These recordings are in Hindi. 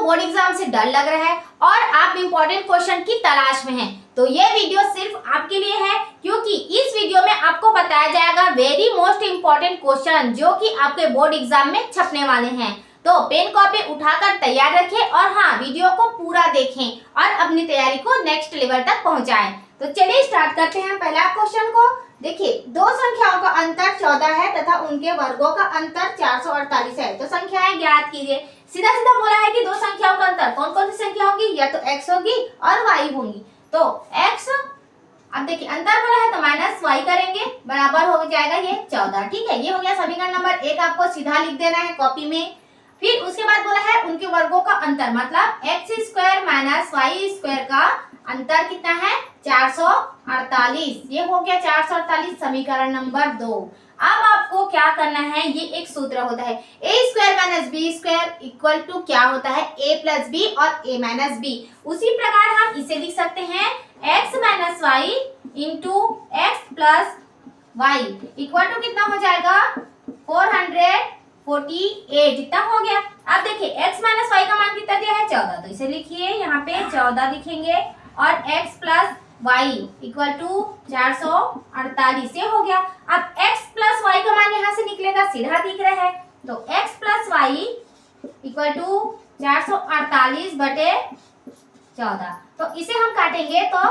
बोर्ड एग्जाम से डर लग रहा है और आप इम्पोर्टेंट क्वेश्चन की तलाश में हैं, तो ये वीडियो सिर्फ आपके लिए है, क्योंकि इस वीडियो में आपको बताया जाएगा वेरी मोस्ट इम्पोर्टेंट क्वेश्चन जो कि आपके बोर्ड एग्जाम में छपने वाले हैं। तो पेन कॉपी उठाकर तैयार रखें और हाँ, वीडियो को पूरा देखें और अपनी तैयारी को नेक्स्ट लेवल तक पहुंचाएं। तो चलिए स्टार्ट करते हैं पहला क्वेश्चन को। देखिए, दो संख्याओं का अंतर 14 है तथा उनके वर्गों का अंतर 448 है, तो संख्याएं ज्ञात कीजिए। सीधा सीधा बोला है कि दो संख्याओं का अंतर कौन कौन सी संख्या होगी, या तो x होगी और y होगी। तो x, अब देखिए अंतर बोला है तो माइनस y करेंगे, बराबर हो जाएगा ये 14। ठीक है, ये हो गया समीकरण नंबर 1। आपको सीधा लिख देना है कॉपी में। फिर उसके बाद बोला है उनके वर्गों का अंतर, मतलब x square minus y square का अंतर कितना है, 448। ये हो गया 448 समीकरण नंबर 2। अब आपको क्या करना है, ये एक सूत्र होता है a square minus B square equal to क्या होता है, a प्लस बी और a माइनस बी। उसी प्रकार हम इसे लिख सकते हैं x minus Y into X plus Y equal to कितना हो जाएगा, 448 जितना हो गया। अब देखिए x माइनस वाई का मान कितना दिया है, 14, तो इसे लिखिए यहाँ पे 14 लिखेंगे और x plus y equal to 448 ये हो गया। अब x प्लस y का मान यहाँ से निकलेगा, सीधा दिख रहा है, तो x plus Y equal to 448 बटे 14। तो इसे हम काटेंगे तो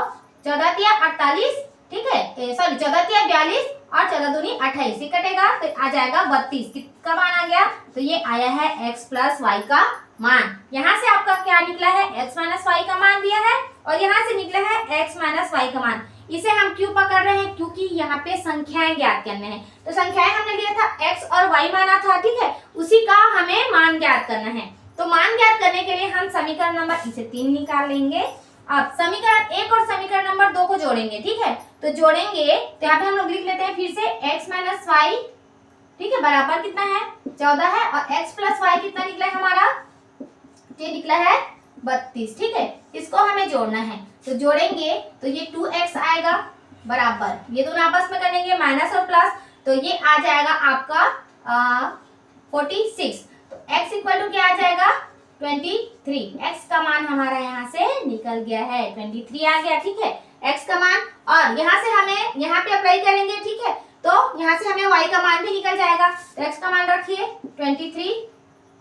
14 तिया 48, ठीक है, सॉरी 14 तिया 42 और 14 दूनी 28, ये कटेगा तो आ जाएगा 32। किसका मान आ गया, तो ये आया है x प्लस वाई का मान। यहाँ से आपका क्या निकला है, x माइनस वाई का मान दिया है और यहाँ से निकला है x माइनस वाई का मान। इसे हम क्यों पकड़ रहे हैं, क्योंकि यहाँ पे संख्याएं ज्ञात करने हैं। तो संख्याएं हमने लिया था x और y माना था, ठीक है, उसी का हमें मान ज्ञात करना है। तो मान ज्ञात करने के लिए हम समीकरण नंबर इसे 3 निकाल लेंगे। अब समीकरण 1 और समीकरण नंबर 2 को जोड़ेंगे, ठीक है, तो जोड़ेंगे तो यहाँ पे हम लोग लिख लेते हैं फिर से x माइनस वाई, ठीक है, बराबर कितना है, 14 है, और x प्लस वाई कितना निकला है हमारा, ये निकला है 32। ठीक है, इसको हमें जोड़ना है, तो जोड़ेंगे तो ये 2x आएगा बराबर, ये दोनों आपस में करेंगे माइनस और प्लस, तो ये आ जाएगा आपका 46। तो x इक्वल टू क्या आ जाएगा, 23। x का मान हमारा यहाँ से निकल गया है, 23 आ गया, ठीक है, x का मान। और यहाँ से हमें यहाँ पे अप्लाई करेंगे, ठीक है, तो यहाँ से हमें y का मान भी निकल जाएगा। तो x का मान रखिए 23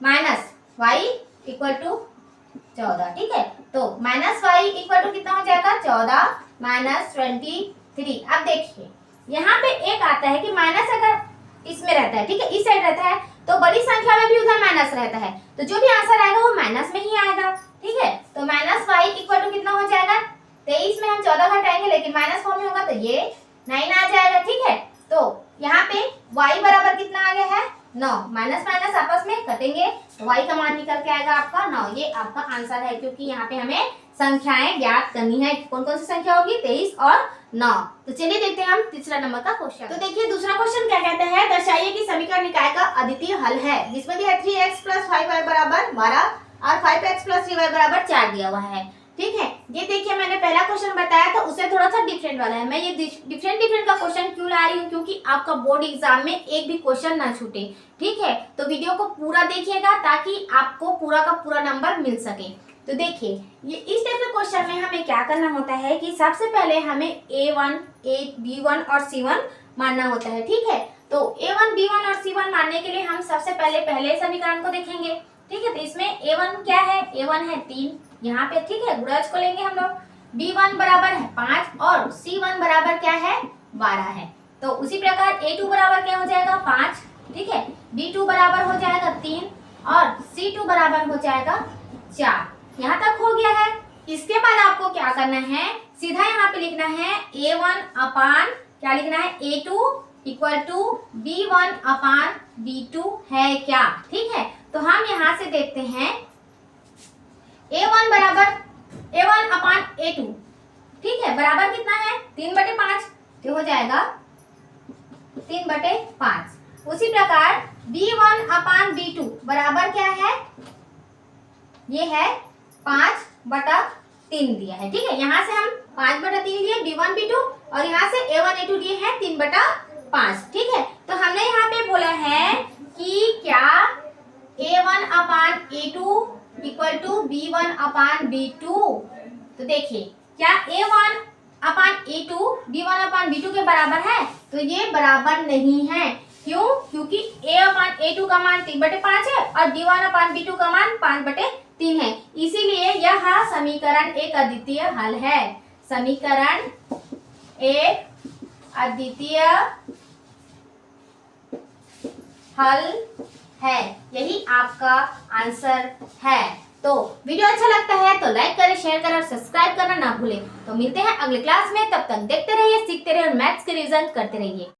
माइनस y इक्वल टू 14, ठीक है, तो माइनस वाई इक्वल टू कितना हो जाएगा, 14 माइनस 23। अब देखिए यहाँ पे एक आता है कि माइनस अगर इसमें रहता है, ठीक है, इस साइड रहता है, तो बड़ी संख्या में भी उधर माइनस रहता है, तो जो भी आंसर आएगा वो माइनस में ही आएगा, ठीक है। तो माइनस वाई इक्वल टू कितना हो जाएगा, 23 में हम 14 घटाएंगे लेकिन माइनस फॉर्म में होगा तो ये 9 आ जाएगा, ठीक है। तो यहाँ पे y बराबर कितना आ गया है, 9, माइनस माइनस आपस में कटेंगे तो y का मान निकल के आएगा आपका 9। ये आपका आंसर है, क्योंकि यहाँ पे हमें संख्याएं ज्ञात करनी है। कौन कौन सी संख्या होगी, 23 और 9। तो चलिए देखते हैं हम तीसरा नंबर का क्वेश्चन। तो देखिए दूसरा क्वेश्चन क्या कहता है, दर्शाइए कि समीकरण निकाय का अद्वितीय हल है, जिसमें दिया 3x प्लस 5y बराबर 12 और 5x प्लस 3y बराबर 4 दिया हुआ है, ठीक है। ये देखिए मैंने पहला क्वेश्चन बताया था उससे थोड़ा सा डिफरेंट वाला है। मैं ये डिफरेंट का क्वेश्चन क्यों ला रही हूँ, क्योंकि आपका बोर्ड एग्जाम में एक भी क्वेश्चन ना छूटे, ठीक है। तो वीडियो को पूरा देखिएगा ताकि आपको पूरा का पूरा नंबर मिल सके। तो देखिए ये इस टाइप के क्वेश्चन में हमें क्या करना होता है कि सबसे पहले हमें a1, b1 और c1 मानना होता है, ठीक है। तो a1, b1 और c1 मानने के लिए हम सबसे पहले समीकरण को देखेंगे, ठीक है। तो इसमें a1 क्या है, a1 है 3 यहाँ पे, ठीक है, गुणज को लेंगे हम लोग, b1 बराबर है 5 और c1 बराबर क्या है, 12 है। तो उसी प्रकार a2 बराबर क्या हो जाएगा, 5, ठीक है, b2 बराबर हो जाएगा 3 और c2 बराबर हो जाएगा 4। यहाँ तक हो गया है। इसके बाद आपको क्या करना है, सीधा यहाँ पे लिखना है a1 अपान क्या लिखना है, a2 equal to b1 upon b2 है क्या, ठीक है। तो हम यहाँ से देखते हैं a1 बराबर a1 अपान a2, ठीक है, बराबर कितना है, 3/5, तो हो जाएगा 3/5। उसी प्रकार b1 अपान b2 बराबर क्या है, ये है 5/3 दिया है, ठीक है। यहाँ से हम 5/3 लिए b1 b2 और यहाँ से a1 a2 लिए हैं 3/5, ठीक है। तो हमने यहाँ पे बोला है कि क्या a1 upon a2 equal to B1 upon B2। तो देखिए क्या A1 अपान A2 B1 अपान B2 के बराबर है? तो ये बराबर नहीं है। क्यों? क्योंकि A अपान A2 का मान 3/5 है और B1 अपान B2 का मान 5/3 है। इसीलिए यह समीकरण एक अद्वितीय हल है। समीकरण एक अद्वितीय हल है। यही आपका आंसर है। तो वीडियो अच्छा लगता है तो लाइक करें, शेयर करें और सब्सक्राइब करना ना भूलें। तो मिलते हैं अगले क्लास में, तब तक देखते रहिए, सीखते रहिए और मैथ्स के रिवीजन करते रहिए।